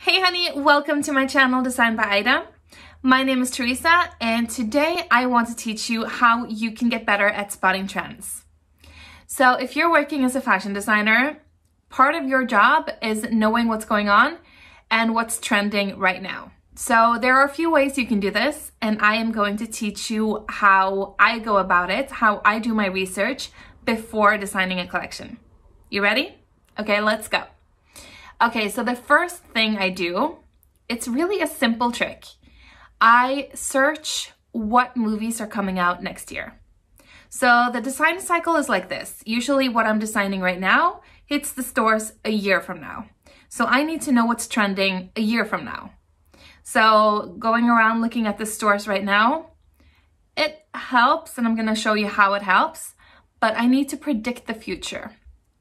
Hey honey, welcome to my channel Designed by Ida. My name is Teresa and today I want to teach you how you can get better at spotting trends. So if you're working as a fashion designer, part of your job is knowing what's going on and what's trending right now. So there are a few ways you can do this and I am going to teach you how I go about it, how I do my research before designing a collection. You ready? Okay, let's go. Okay, so the first thing I do, it's really a simple trick. I search what movies are coming out next year. So the design cycle is like this. Usually what I'm designing right now hits the stores a year from now. So I need to know what's trending a year from now. So going around looking at the stores right now, it helps, and I'm going to show you how it helps, but I need to predict the future.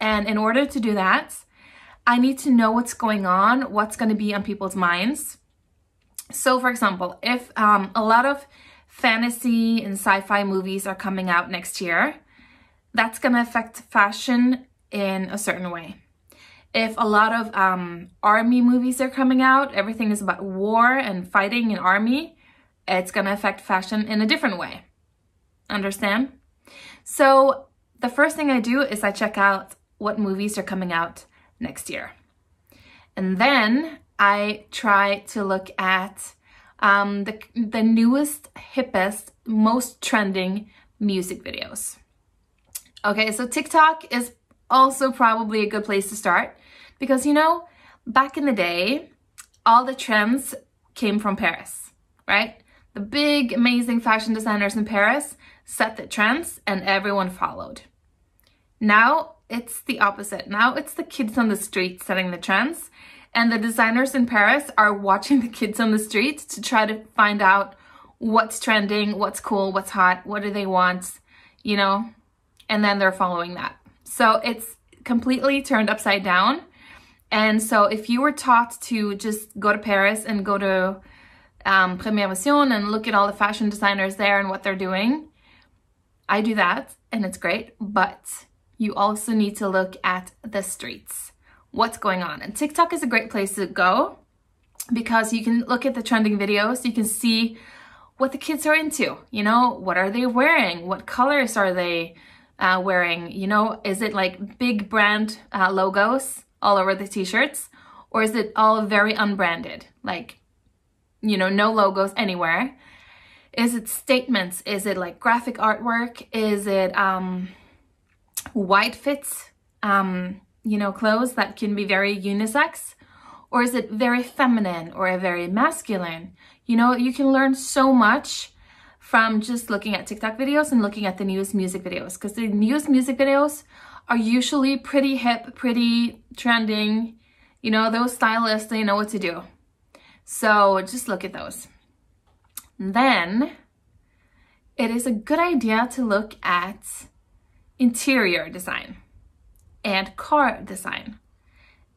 And in order to do that, I need to know what's going on, what's going to be on people's minds. So for example, if a lot of fantasy and sci-fi movies are coming out next year, that's going to affect fashion in a certain way. If a lot of army movies are coming out, everything is about war and fighting in army, it's going to affect fashion in a different way. Understand? So the first thing I do is I check out what movies are coming out next year. And then I try to look at the newest, hippest, most trending music videos. Okay, so TikTok is also probably a good place to start because, you know, back in the day, all the trends came from Paris, right? The big, amazing fashion designers in Paris set the trends and everyone followed. Now it's the opposite. Now it's the kids on the street setting the trends, and the designers in Paris are watching the kids on the street to try to find out what's trending, what's cool, what's hot, what do they want, you know, and then they're following that. So it's completely turned upside down. And so if you were taught to just go to Paris and go to Première Vision and look at all the fashion designers there and what they're doing, I do that and it's great, but you also need to look at the streets, what's going on. And TikTok is a great place to go because you can look at the trending videos, you can see what the kids are into, you know, what are they wearing, what colors are they wearing, you know, is it like big brand logos all over the t-shirts, or is it all very unbranded, like, you know, no logos anywhere? Is it statements? Is it like graphic artwork? Is it white fits, you know, clothes that can be very unisex? Or is it very feminine or very masculine? You know, you can learn so much from just looking at TikTok videos and looking at the newest music videos, because the newest music videos are usually pretty hip, pretty trending. You know, those stylists, they know what to do. So just look at those. Then it is a good idea to look at interior design and car design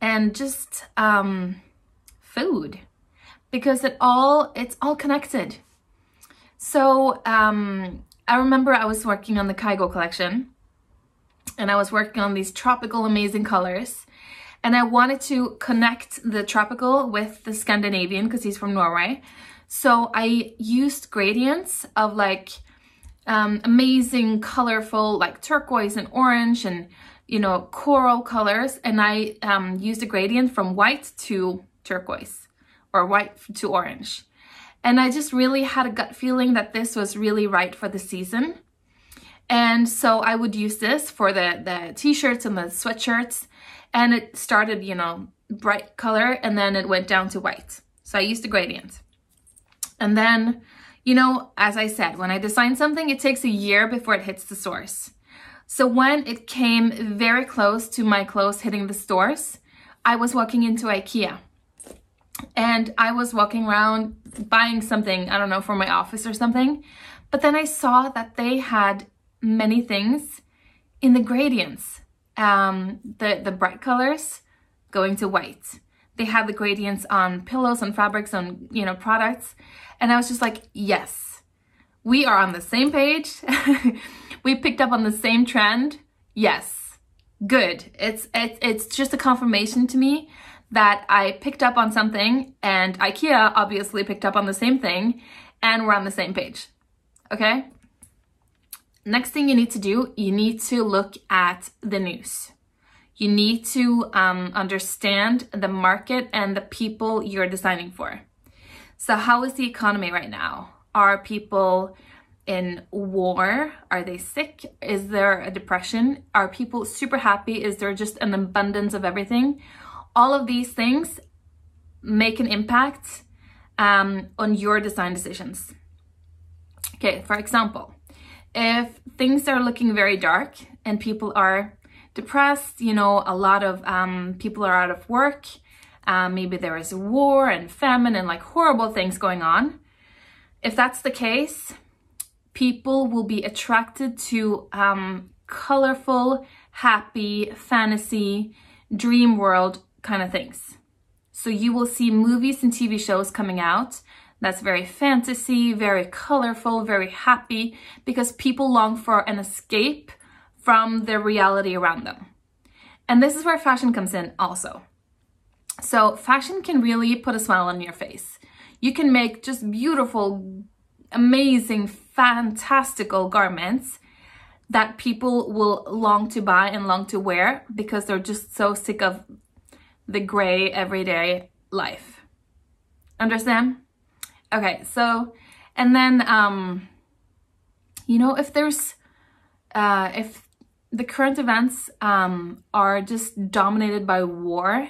and just food, because it's all connected. So I remember I was working on the Kygo collection and I was working on these tropical amazing colors, and I wanted to connect the tropical with the Scandinavian because he's from Norway. So I used gradients of like amazing, colorful, like turquoise and orange and, you know, coral colors. And I used a gradient from white to turquoise or white to orange. And I just really had a gut feeling that this was really right for the season. And so I would use this for the t-shirts and the sweatshirts. And it started, you know, bright color and then it went down to white. So I used a gradient. And then, you know, as I said, when I design something, it takes a year before it hits the stores. So when it came very close to my clothes hitting the stores, I was walking into IKEA. And I was walking around buying something, I don't know, for my office or something. But then I saw that they had many things in the gradients. The bright colors going to white. They had the gradients on pillows, on fabrics, on, you know, products. And I was just like, yes, we are on the same page. We picked up on the same trend. Yes, good. It's just a confirmation to me that I picked up on something and IKEA obviously picked up on the same thing and we're on the same page, okay? Next thing you need to do, you need to look at the news. You need to understand the market and the people you're designing for. So how is the economy right now? Are people in war? Are they sick? Is there a depression? Are people super happy? Is there just an abundance of everything? All of these things make an impact on your design decisions. Okay, for example, if things are looking very dark and people are depressed, you know, a lot of people are out of work, maybe there is a war and famine and like horrible things going on. If that's the case, people will be attracted to colorful, happy, fantasy, dream world kind of things. So you will see movies and TV shows coming out that's very fantasy, very colorful, very happy, because people long for an escape from the reality around them. And this is where fashion comes in also. So fashion can really put a smile on your face. You can make just beautiful, amazing, fantastical garments that people will long to buy and long to wear because they're just so sick of the gray everyday life. Understand? Okay, so, and then, you know, if there's, if the current events are just dominated by war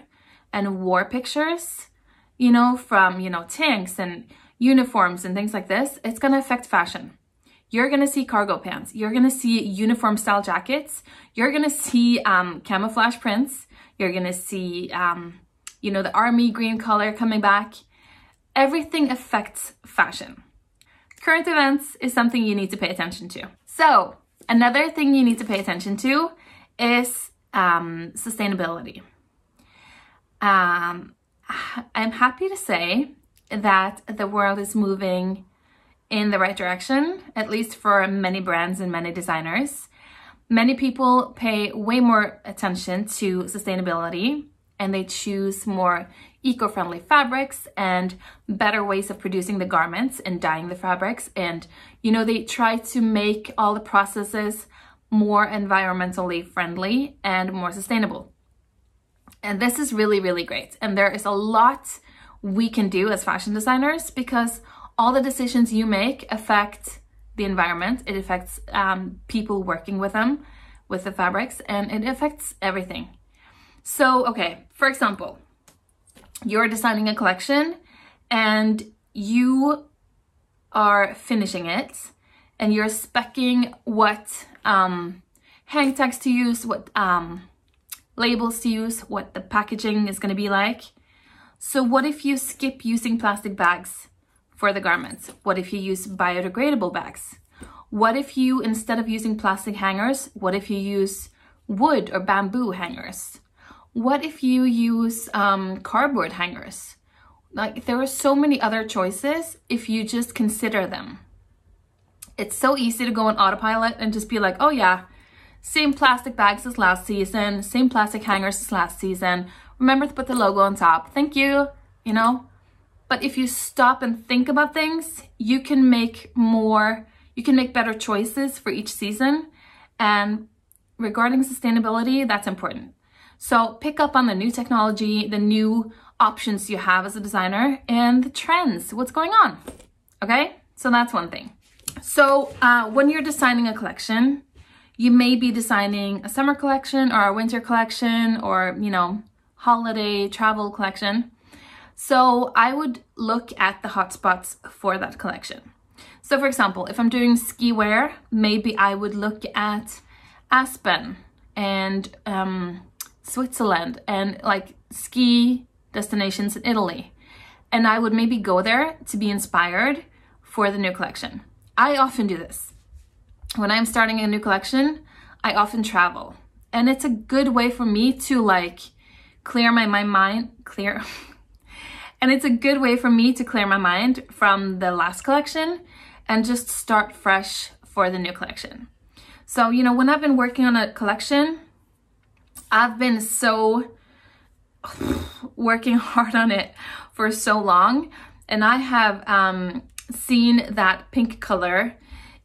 and war pictures, you know, from, you know, tanks and uniforms and things like this, it's going to affect fashion. You're going to see cargo pants. You're going to see uniform style jackets. You're going to see camouflage prints. You're going to see, you know, the army green color coming back. Everything affects fashion. Current events is something you need to pay attention to. So another thing you need to pay attention to is sustainability. I'm happy to say that the world is moving in the right direction, at least for many brands and many designers. Many people pay way more attention to sustainability and they choose more eco-friendly fabrics and better ways of producing the garments and dyeing the fabrics. And, you know, they try to make all the processes more environmentally friendly and more sustainable. And this is really, really great. And there is a lot we can do as fashion designers because all the decisions you make affect the environment. It affects people working with them, with the fabrics, and it affects everything. So, okay, for example, you're designing a collection and you are finishing it and you're speccing what hang tags to use, what labels to use, what the packaging is going to be like. So what if you skip using plastic bags for the garments? What if you use biodegradable bags? What if you, instead of using plastic hangers, what if you use wood or bamboo hangers? What if you use cardboard hangers? Like, there are so many other choices if you just consider them. It's so easy to go on autopilot and just be like, oh yeah, same plastic bags as last season, same plastic hangers as last season. Remember to put the logo on top. Thank you, you know? But if you stop and think about things, you can make better choices for each season. And regarding sustainability, that's important. So pick up on the new technology, the new options you have as a designer, and the trends, what's going on, okay? So that's one thing. So when you're designing a collection, you may be designing a summer collection or a winter collection or, you know, holiday travel collection. So I would look at the hotspots for that collection. So for example, if I'm doing ski wear, maybe I would look at Aspen and Switzerland and like ski destinations in Italy. And I would maybe go there to be inspired for the new collection. I often do this. When I'm starting a new collection, I often travel. And it's a good way for me to like clear my mind. And it's a good way for me to clear my mind from the last collection and just start fresh for the new collection. So, you know, when I've been working on a collection, I've been so working hard on it for so long, and I have seen that pink color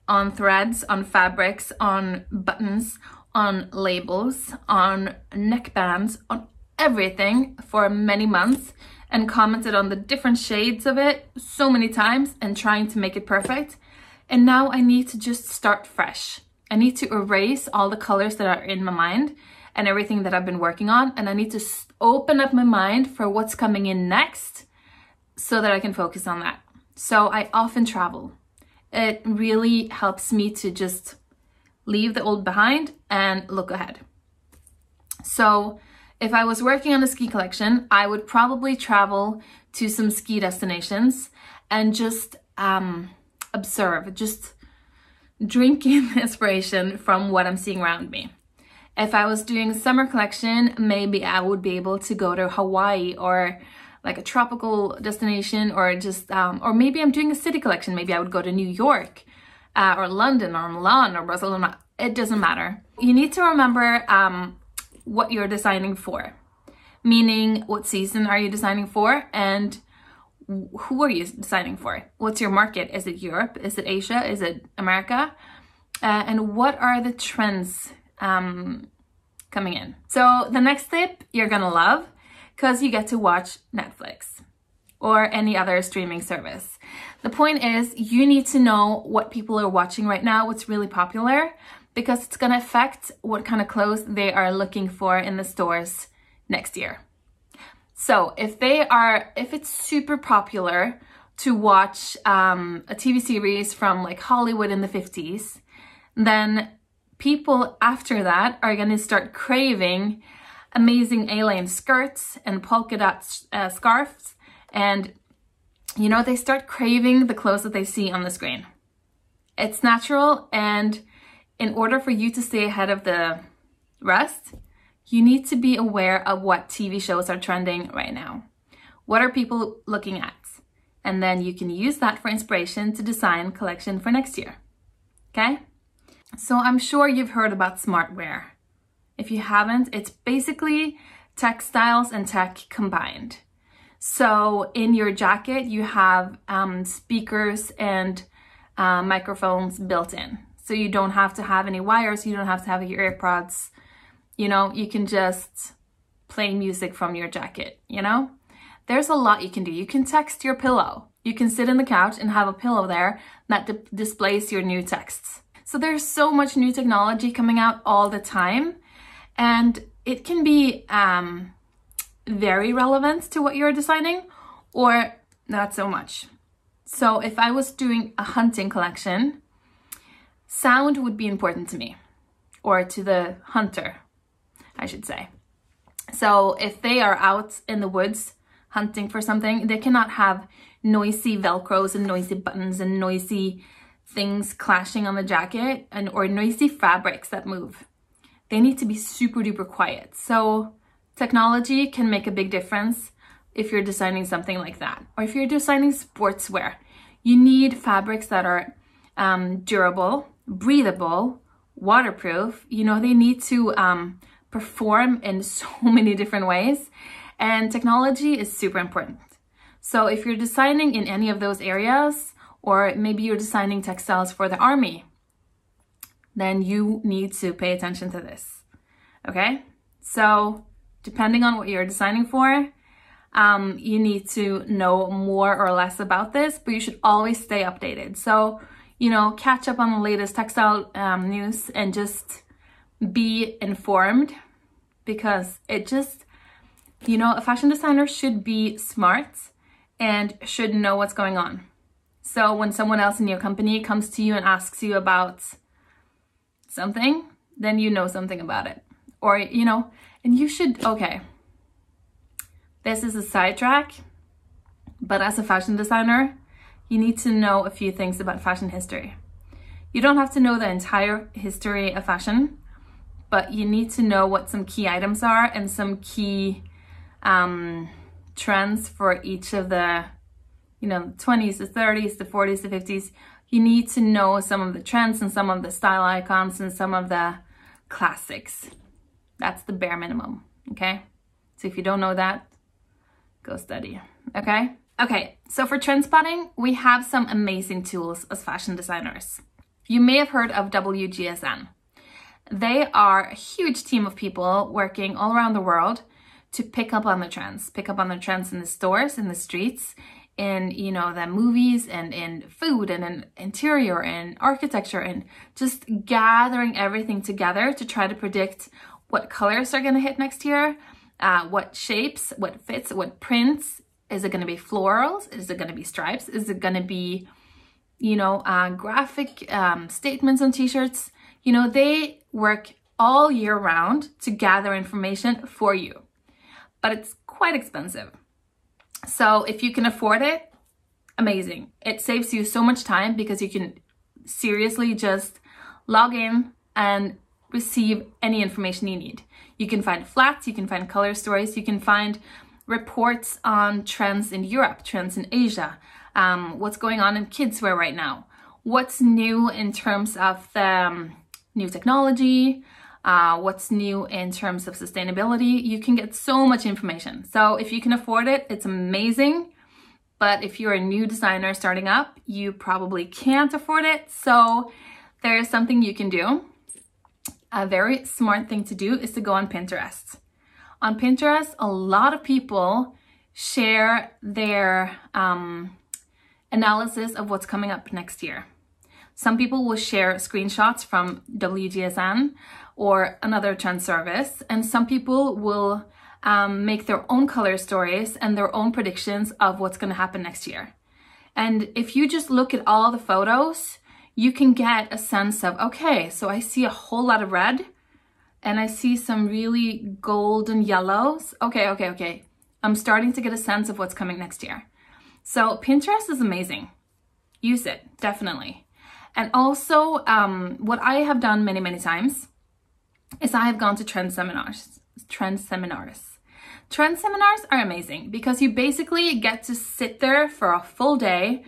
on threads, on fabrics, on buttons, on labels, on neckbands, on everything for many months, and commented on the different shades of it so many times and trying to make it perfect. And now I need to just start fresh. I need to erase all the colors that are in my mind and everything that I've been working on, and I need to open up my mind for what's coming in next so that I can focus on that. So I often travel. It really helps me to just leave the old behind and look ahead. So if I was working on a ski collection, I would probably travel to some ski destinations and just observe, just drink in inspiration from what I'm seeing around me. If I was doing a summer collection, maybe I would be able to go to Hawaii or like a tropical destination, or just, or maybe I'm doing a city collection. Maybe I would go to New York or London or Milan or Barcelona. It doesn't matter. You need to remember what you're designing for, meaning what season are you designing for and who are you designing for? What's your market? Is it Europe? Is it Asia? Is it America? And what are the trends coming in? So the next tip you're gonna love, because you get to watch Netflix or any other streaming service. The point is, you need to know what people are watching right now, what's really popular, because it's gonna affect what kind of clothes they are looking for in the stores next year. So if it's super popular to watch a TV series from like Hollywood in the 50s, then people after that are gonna start craving amazing A-line skirts and polka dot scarves, and you know, they start craving the clothes that they see on the screen. It's natural, and in order for you to stay ahead of the rest, you need to be aware of what TV shows are trending right now. What are people looking at? And then you can use that for inspiration to design collection for next year. Okay? So I'm sure you've heard about smartwear. If you haven't, it's basically textiles and tech combined. So in your jacket, you have speakers and microphones built in. So you don't have to have any wires, you don't have to have your AirPods, you know, you can just play music from your jacket, you know? There's a lot you can do. You can text your pillow. You can sit on the couch and have a pillow there that displays your new texts. So there's so much new technology coming out all the time, and it can be very relevant to what you're designing or not so much. So if I was doing a hunting collection, sound would be important to me, or to the hunter, I should say. So if they are out in the woods hunting for something, they cannot have noisy Velcros and noisy buttons and noisy things clashing on the jacket, or noisy fabrics that move. They need to be super duper quiet. So technology can make a big difference if you're designing something like that. Or if you're designing sportswear, you need fabrics that are durable, breathable, waterproof. You know, they need to perform in so many different ways, and technology is super important. So if you're designing in any of those areas, or maybe you're designing textiles for the army, then you need to pay attention to this, okay? So depending on what you're designing for, you need to know more or less about this, but you should always stay updated. So, you know, catch up on the latest textile news and just be informed, because it just, you know, a fashion designer should be smart and should know what's going on. So when someone else in your company comes to you and asks you about something, then you know something about it. Or, you know, and you should, okay, this is a sidetrack, but as a fashion designer, you need to know a few things about fashion history. You don't have to know the entire history of fashion, but you need to know what some key items are and some key trends for each of the, you know, the 20s, the 30s, the 40s, the 50s. You need to know some of the trends and some of the style icons and some of the classics. That's the bare minimum, okay? So if you don't know that, go study, okay? Okay, so for trend spotting, we have some amazing tools as fashion designers. You may have heard of WGSN. They are a huge team of people working all around the world to pick up on the trends in the stores, in the streets, in, you know, the movies, and in food, and in interior, and architecture, and just gathering everything together to try to predict what colors are going to hit next year, what shapes, what fits, what prints. Is it going to be florals? Is it going to be stripes? Is it going to be, you know, graphic statements on t-shirts? You know, they work all year round to gather information for you, but it's quite expensive. So if you can afford it, amazing. It saves you so much time because you can seriously just log in and receive any information you need. You can find flats, you can find color stories, you can find reports on trends in Europe, trends in Asia, what's going on in kids wear right now, what's new in terms of the new technology, what's new in terms of sustainability. You can get so much information. So if you can afford it, it's amazing. But if you're a new designer starting up, you probably can't afford it. So there's something you can do. A very smart thing to do is to go on Pinterest. On Pinterest, a lot of people share their analysis of what's coming up next year. Some people will share screenshots from WGSN or another trend service, and some people will make their own color stories and their own predictions of what's going to happen next year. And if you just look at all the photos, you can get a sense of, okay, so I see a whole lot of red, and I see some really golden yellows. Okay. I'm starting to get a sense of what's coming next year. So Pinterest is amazing. Use it, definitely. And also, what I have done many times is I have gone to trend seminars. Trend seminars are amazing because you basically get to sit there for a full day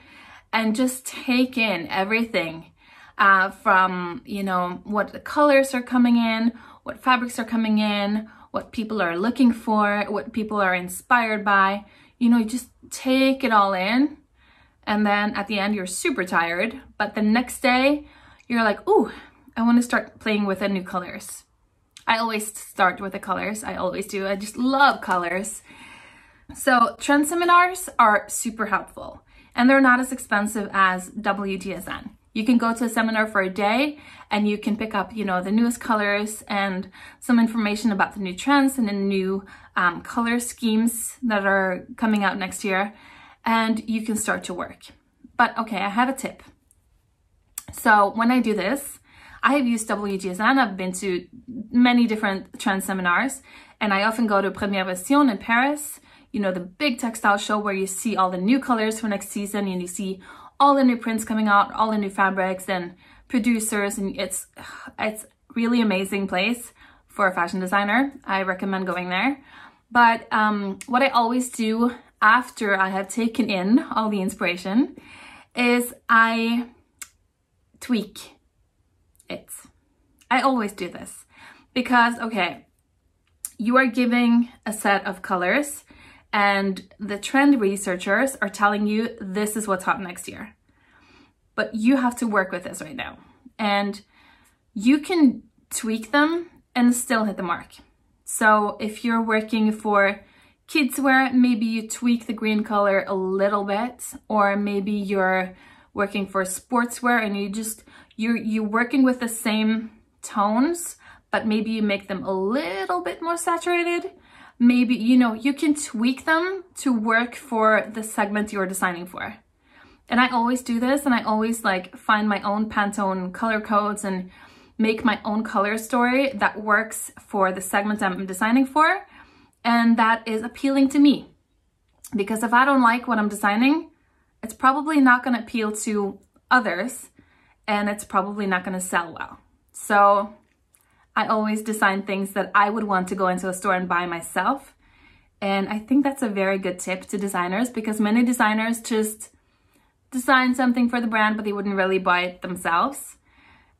and just take in everything from, you know, what the colors are coming in, what fabrics are coming in, what people are looking for, what people are inspired by. You know, you just take it all in. And then at the end, you're super tired. But the next day, you're like, ooh, I want to start playing with the new colors. I always start with the colors. I always do. I just love colors. So trend seminars are super helpful. And they're not as expensive as WGSN. You can go to a seminar for a day and you can pick up, you know, the newest colors and some information about the new trends and the new color schemes that are coming out next year. And you can start to work. But okay, I have a tip. So when I do this, I have used WGSN. I've been to many different trend seminars, and I often go to Première Version in Paris, you know, the big textile show where you see all the new colors for next season, and you see all the new prints coming out, all the new fabrics and producers, and it's really amazing place for a fashion designer. I recommend going there. But what I always do after I have taken in all the inspiration is I tweak it. I always do this because, okay, you are giving a set of colors and the trend researchers are telling you this is what's hot next year. But you have to work with this right now. And you can tweak them and still hit the mark. So if you're working for kids wear, maybe you tweak the green color a little bit, or maybe you're working for sportswear and you're working with the same tones, but maybe you make them a little bit more saturated. Maybe, you know, you can tweak them to work for the segment you're designing for. And I always do this, and I always like find my own Pantone color codes and make my own color story that works for the segment I'm designing for. And that is appealing to me. Because if I don't like what I'm designing, it's probably not going to appeal to others, and it's probably not going to sell well. So I always design things that I would want to go into a store and buy myself. And I think that's a very good tip to designers, because many designers just design something for the brand, but they wouldn't really buy it themselves.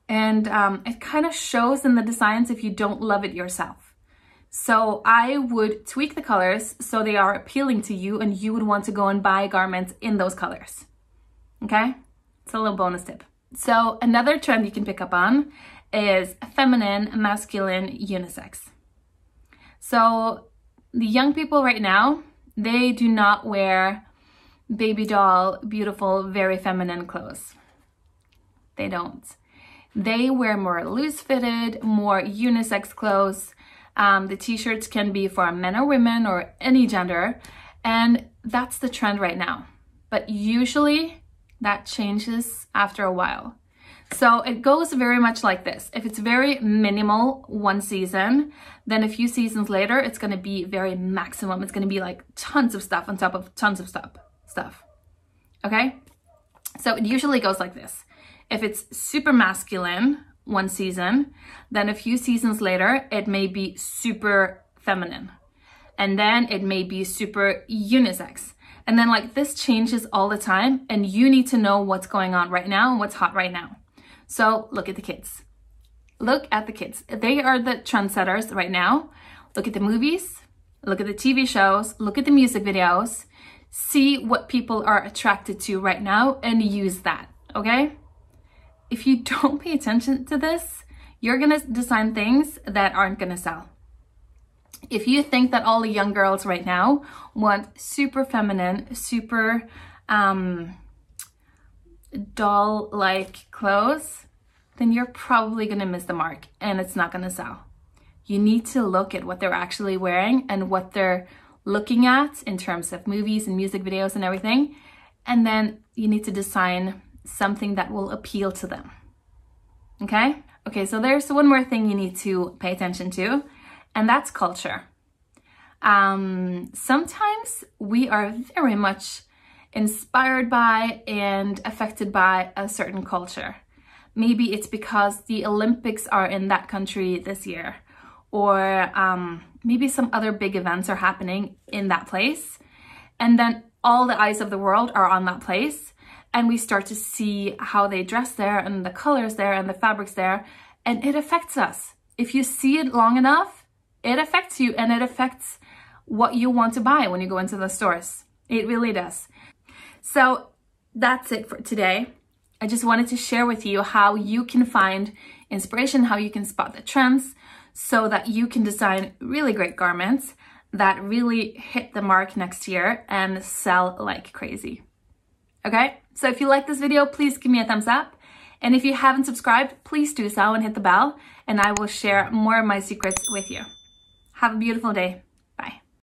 And it kind of shows in the designs if you don't love it yourself. So I would tweak the colors so they are appealing to you and you would want to go and buy garments in those colors. Okay? It's a little bonus tip. So another trend you can pick up on is feminine, masculine, unisex. So the young people right now, they do not wear baby doll, beautiful, very feminine clothes. They don't. They wear more loose fitted, more unisex clothes. The t-shirts can be for men or women or any gender. And that's the trend right now. But usually that changes after a while. So it goes very much like this. If it's very minimal one season, then a few seasons later, it's going to be very maximum. It's going to be like tons of stuff on top of tons of stuff. Okay? So it usually goes like this. If it's super masculine one season, then a few seasons later, it may be super feminine. And then it may be super unisex. And then like this changes all the time and you need to know what's going on right now and what's hot right now. So look at the kids. Look at the kids. They are the trendsetters right now. Look at the movies, look at the TV shows, look at the music videos, see what people are attracted to right now and use that, okay? If you don't pay attention to this, you're gonna design things that aren't gonna sell. If you think that all the young girls right now want super feminine, super doll-like clothes, then you're probably gonna miss the mark and it's not gonna sell. You need to look at what they're actually wearing and what they're looking at in terms of movies and music videos and everything. And then you need to design something that will appeal to them. Okay? Okay, so there's one more thing you need to pay attention to, and that's culture. Sometimes we are very much inspired by and affected by a certain culture. Maybe it's because the Olympics are in that country this year, or maybe some other big events are happening in that place. And then all the eyes of the world are on that place. And we start to see how they dress there and the colors there and the fabrics there. And it affects us. If you see it long enough, it affects you and it affects what you want to buy when you go into the stores. It really does. So that's it for today. I just wanted to share with you how you can find inspiration, how you can spot the trends so that you can design really great garments that really hit the mark next year and sell like crazy. Okay, so if you like this video, please give me a thumbs up. And if you haven't subscribed, please do so and hit the bell, and I will share more of my secrets with you. Have a beautiful day.